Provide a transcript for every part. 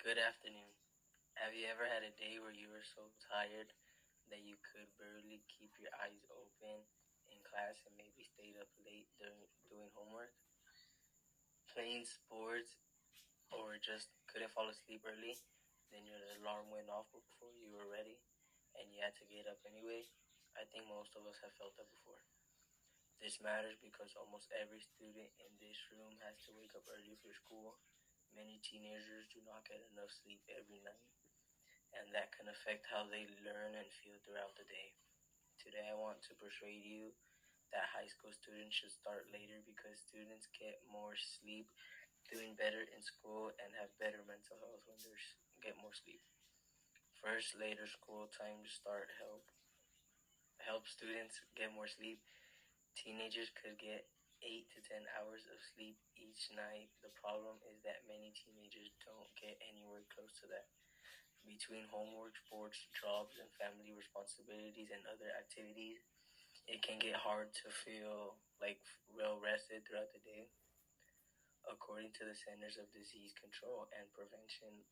Good afternoon. Have you ever had a day where you were so tired that you could barely keep your eyes open in class and maybe stayed up late during doing homework, playing sports, or just couldn't fall asleep early? Then your alarm went off before you were ready and you had to get up anyway? I think most of us have felt that before. This matters because almost every student in this room has to wake up early for school. Many teenagers do not get enough sleep every night, and that can affect how they learn and feel throughout the day. Today, I want to persuade you that high school students should start later because students get more sleep, doing better in school, and have better mental health when they get more sleep. First, later school time start help students get more sleep. Teenagers could get 8 to 10 hours of sleep each night. The problem is that many teenagers don't get anywhere close to that. Between homework, sports, jobs, and family responsibilities and other activities, it can get hard to feel well rested throughout the day. According to the Centers of Disease Control and Prevention,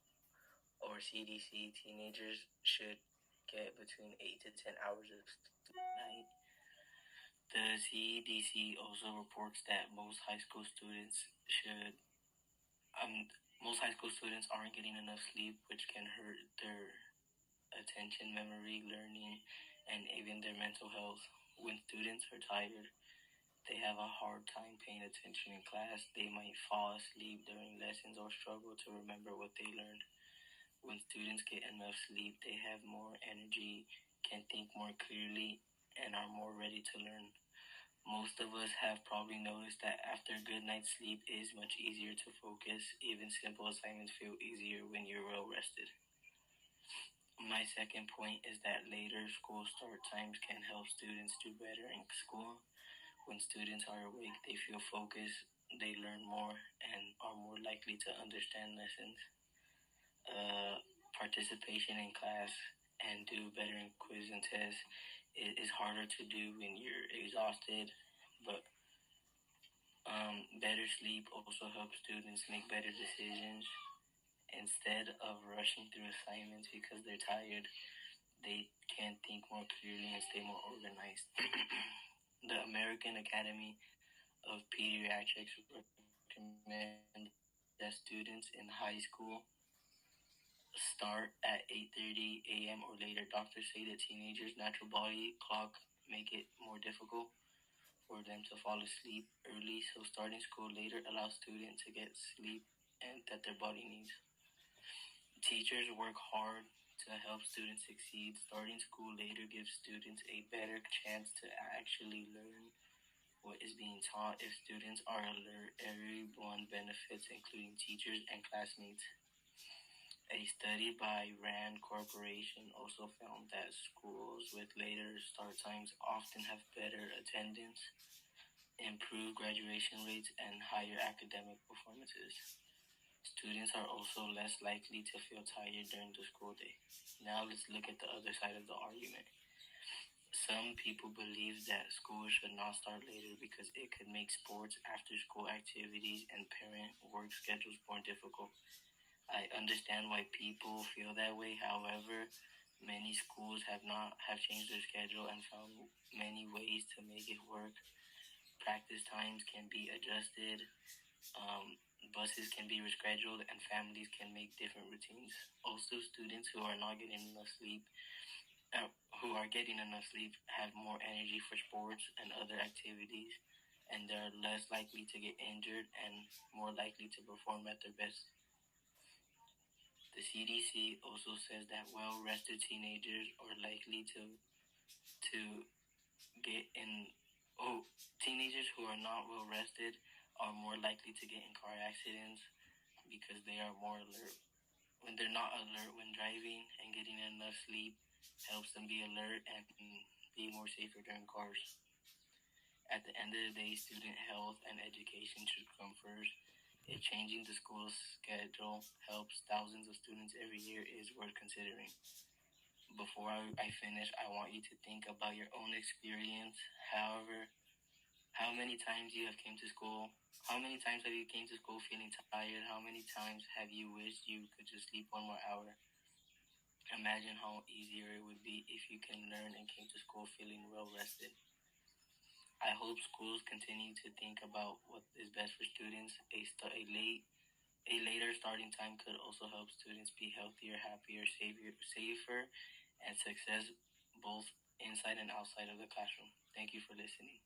or CDC, teenagers should get between 8 to 10 hours of sleep a night. The CDC also reports that most high school students aren't getting enough sleep, which can hurt their attention, memory, learning, and even their mental health. When students are tired, they have a hard time paying attention in class. They might fall asleep during lessons or struggle to remember what they learned. When students get enough sleep, they have more energy, can think more clearly, and are more ready to learn. Most of us have probably noticed that after a good night's sleep, it is much easier to focus. Even simple assignments feel easier when you're well rested. My second point is that later school start times can help students do better in school. When students are awake, they feel focused, they learn more, and are more likely to understand lessons. Participation in class and do better in quiz and tests is harder to do when you're exhausted, but better sleep also helps students make better decisions. Instead of rushing through assignments because they're tired, they can think more clearly and stay more organized. The American Academy of Pediatrics recommends that students in high school start at 8:30 a.m. or later. Doctors say that teenagers' natural body clock make it more difficult for them to fall asleep early, so starting school later allows students to get sleep and that their body needs. Teachers work hard to help students succeed. Starting school later gives students a better chance to actually learn what is being taught. If students are alert, everyone benefits, including teachers and classmates. A study by RAND Corporation also found that schools with later start times often have better attendance, improved graduation rates, and higher academic performances. Students are also less likely to feel tired during the school day. Now let's look at the other side of the argument. Some people believe that school should not start later because it could make sports, after-school activities, and parent work schedules more difficult. I understand why people feel that way. However, many schools have changed their schedule and found many ways to make it work. Practice times can be adjusted, buses can be rescheduled, and families can make different routines. Also, students who are getting enough sleep have more energy for sports and other activities, and they're less likely to get injured and more likely to perform at their best. The CDC also says that well-rested teenagers are likely to get in. Teenagers who are not well-rested are more likely to get in car accidents because they are more alert. When they're not alert when driving, and getting enough sleep helps them be alert and be more safer during cars. At the end of the day, student health and education should come first. If changing the school schedule helps thousands of students every year, is worth considering. Before I finish, I want you to think about your own experience. How How many times you have came to school? How many times have you came to school feeling tired? How many times have you wished you could just sleep one more hour? Imagine how easier it would be if you can learn and came to school feeling well rested. I hope schools continue to think about what is best for students. A later starting time could also help students be healthier, happier, safer, and success both inside and outside of the classroom. Thank you for listening.